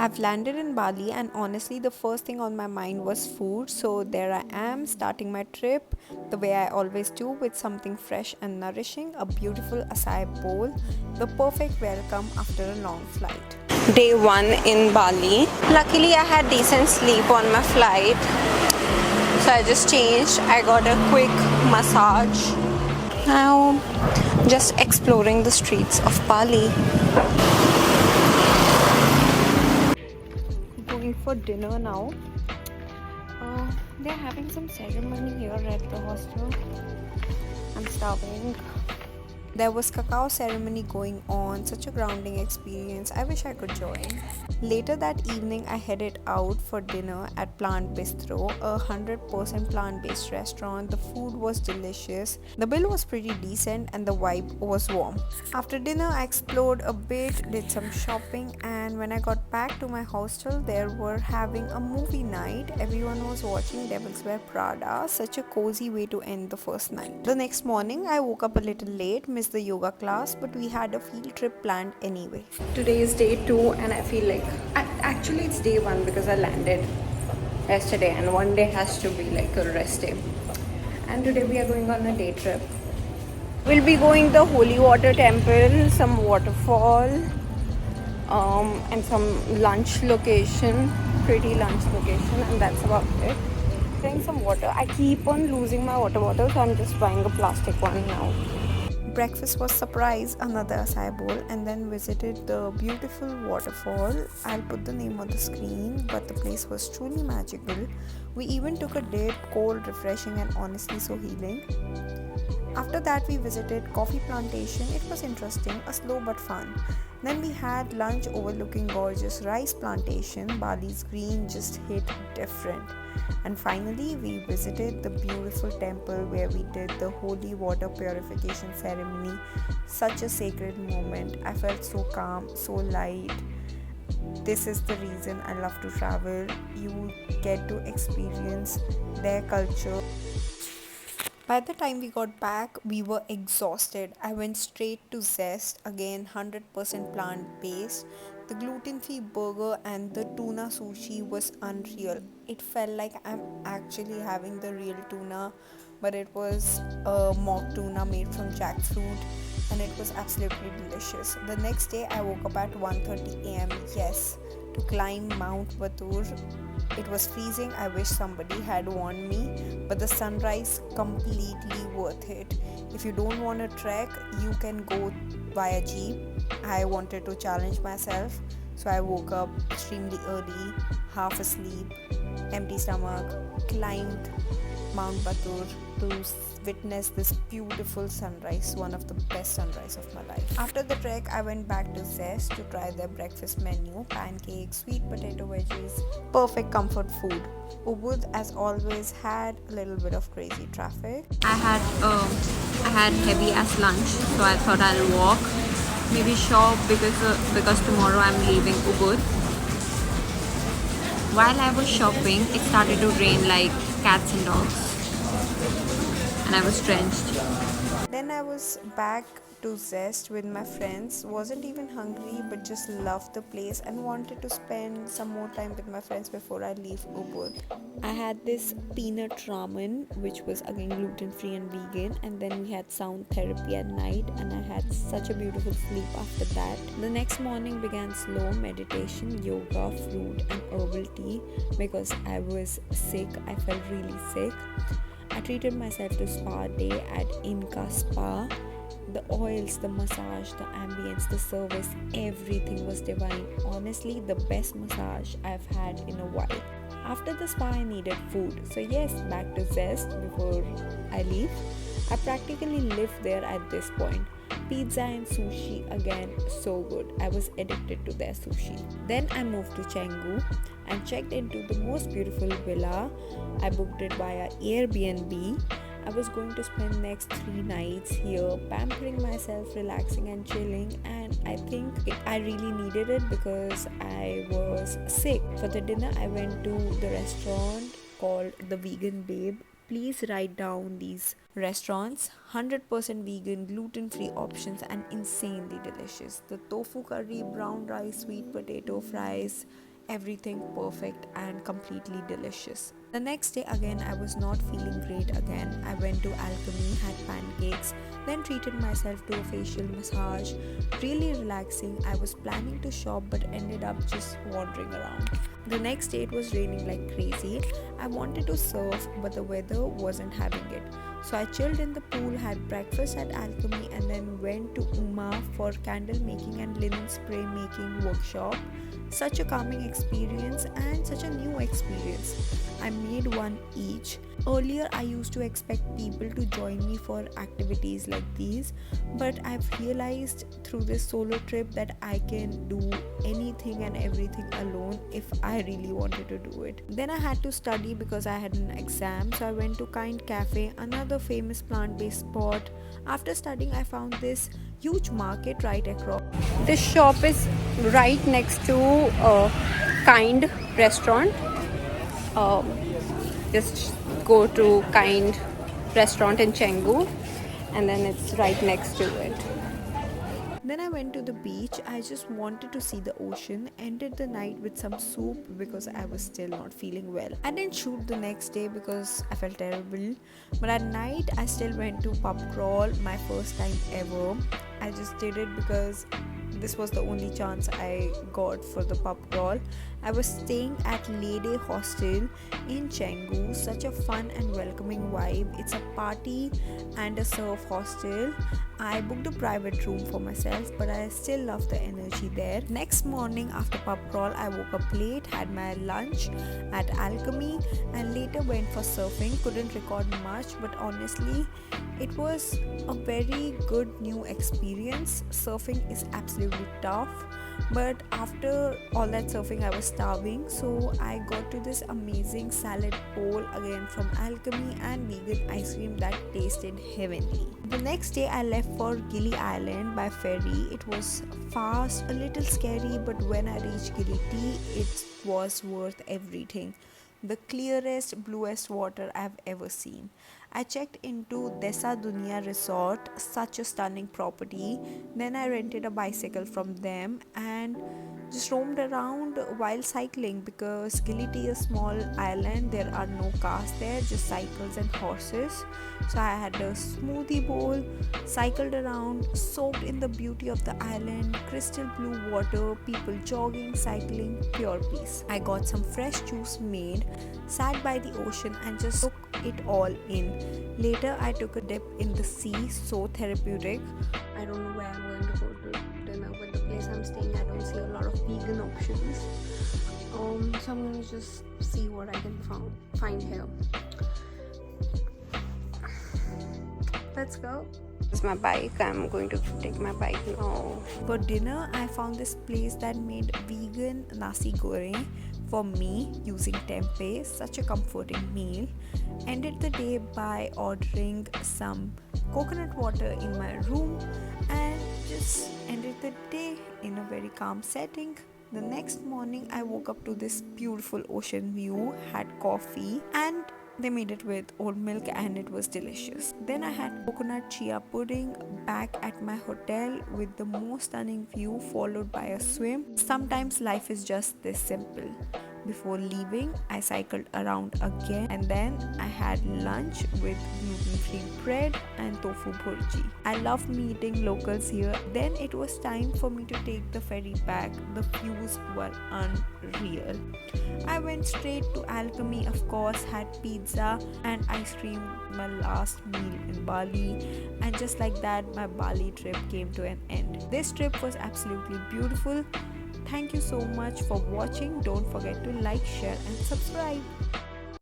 I've landed in Bali, and honestly, the first thing on my mind was food. So there I am, starting my trip the way I always do, with something fresh and nourishing, a beautiful acai bowl, the perfect welcome after a long flight. Day 1 in Bali. Luckily, I had decent sleep on my flight, so I just changed. I got a quick massage. Now, just exploring the streets of Bali. Going for dinner now. They're having some ceremony here at the hostel. I'm starving. There was cacao ceremony going on, such a grounding experience. I wish I could join. Later that evening, I headed out for dinner at Plant Bistro, a 100% plant-based restaurant. The food was delicious, the bill was pretty decent, and the vibe was warm. After dinner, I explored a bit, did some shopping, and when I got back to my hostel, they were having a movie night. Everyone was watching Devils Wear Prada, such a cozy way to end the first night. The next morning, I woke up a little late, missed the yoga class, but we had a field trip planned anyway. Today is day 2 and I feel like actually it's day 1 because I landed yesterday, and one day has to be like a rest day. And today we are going on a day trip. We'll be going the holy water temple, some waterfall, and some lunch location, pretty lunch location, and that's about it. Drink some water. I keep on losing my water bottle, so I'm just buying a plastic one now. Breakfast was surprise, another acai bowl, and then visited the beautiful waterfall. I'll put the name on the screen, but the place was truly magical. We even took a dip, cold, refreshing, and honestly so healing. After that, we visited coffee plantation. It was interesting, a slow but fun. Then we had lunch overlooking gorgeous rice plantation. Bali's green just hit different. And finally, we visited the beautiful temple where we did the holy water purification ceremony. Such a sacred moment. I felt so calm, so light. This is the reason I love to travel. You get to experience their culture. By the time we got back, we were exhausted. I went straight to Zest, again 100% plant based. The gluten free burger and the tuna sushi was unreal. It felt like I'm actually having the real tuna, but it was a mock tuna made from jackfruit, and it was absolutely delicious. The next day, I woke up at 1:30 am. Yes, to climb Mount Batur. It was freezing. I wish somebody had warned me, but the sunrise completely worth it. If you don't want to trek, you can go via jeep. I wanted to challenge myself, so I woke up extremely early, half asleep, empty stomach, climbed Mount Batur to witness this beautiful sunrise, one of the best sunrise of my life. After the trek, I went back to Zest to try their breakfast menu, pancakes, sweet potato veggies, perfect comfort food. Ubud, as always, had a little bit of crazy traffic. I had heavy ass lunch, so I thought I'll walk, maybe shop because tomorrow I'm leaving Ubud. While I was shopping, it started to rain like cats and dogs, and I was drenched. Then I was back to Zest with my friends. Wasn't even hungry, but just loved the place and wanted to spend some more time with my friends before I leave Ubud. I had this peanut ramen, which was again gluten free and vegan, and then we had sound therapy at night, and I had such a beautiful sleep after that. The next morning began slow meditation, yoga, fruit, and herbal tea because I was sick. I felt really sick. I treated myself to spa day at Inca Spa. The oils, the massage, the ambience, the service, everything was divine. Honestly, the best massage I've had in a while. After the spa, I needed food. So yes, back to Zest before I leave. I practically live there at this point. Pizza and sushi again, so good. I was addicted to their sushi. Then I moved to Canggu and checked into the most beautiful villa. I booked it via Airbnb. I was going to spend next 3 nights here, pampering myself, relaxing and chilling, and I think I really needed it because I was sick. For the dinner, I went to the restaurant called The Vegan Babe. Please write down these restaurants. 100% vegan, gluten-free options, and insanely delicious. The tofu curry, brown rice, sweet potato fries, everything perfect and completely delicious. The next day again I was not feeling great again. I went to Alchemy, had pancakes, then treated myself to a facial massage. Really relaxing. I was planning to shop but ended up just wandering around. The next day it was raining like crazy. I wanted to surf but the weather wasn't having it. So I chilled in the pool, had breakfast at Alchemy and then went to Uma for candle making and linen spray making workshop. Such a calming experience and such a new experience. I made one each. Earlier I used to expect people to join me for activities like these, but I've realized through this solo trip that I can do anything and everything alone if I really wanted to do it. Then I had to study because I had an exam, so I went to Kind Cafe, another famous plant-based spot. After studying I found this huge market right across. This shop is right next to Kind restaurant. Just go to Kind restaurant in Canggu and then it's right next to it. Then I went to the beach. I just wanted to see the ocean. Ended the night with some soup because I was still not feeling well. I didn't shoot the next day because I felt terrible. But at night I still went to pub crawl, my first time ever. I just did it because this was the only chance I got for the pub crawl. I was staying at Lady Hostel in Canggu. Such a fun and welcoming vibe. It's a party and a surf hostel. I booked a private room for myself, but I still love the energy there. Next morning after pub crawl, I woke up late, had my lunch at Alchemy and later went for surfing. Couldn't record much, but honestly it was a very good new experience. Surfing is absolutely tough, but after all that surfing I was starving, so I got to this amazing salad bowl again from Alchemy and vegan ice cream that tasted heavenly. The next day I left for Gili Island by ferry. It was fast, a little scary, but when I reached Gili it was worth everything. The clearest, bluest water I've ever seen. I checked into Desa Dunia Resort, such a stunning property. Then I rented a bicycle from them and just roamed around while cycling because Gili is a small island. There are no cars there, just cycles and horses. So I had a smoothie bowl, cycled around, soaked in the beauty of the island, crystal blue water, people jogging, cycling, pure peace. I got some fresh juice made, sat by the ocean and just took it all in. Later I took a dip in the sea, so therapeutic. I don't know where I'm going to go to dinner, but the place I'm staying I don't see a lot of vegan options. So I'm going to just see what I can find here. Let's go. This is my bike. I'm going to take my bike now. For dinner, I found this place that made vegan nasi goreng for me using tempeh. Such a comforting meal. Ended the day by ordering some coconut water in my room and just ended the day in a very calm setting. The next morning, I woke up to this beautiful ocean view, had coffee and they made it with oat milk and it was delicious. Then I had coconut chia pudding back at my hotel with the most stunning view followed by a swim. Sometimes life is just this simple. Before leaving, I cycled around again and then I had lunch with gluten-free bread and tofu bhurji. I love meeting locals here. Then it was time for me to take the ferry back. The views were unreal. I went straight to Alchemy, of course, had pizza and ice cream, my last meal in Bali, and just like that my Bali trip came to an end. This trip was absolutely beautiful. Thank you so much for watching. Don't forget to like, share and subscribe.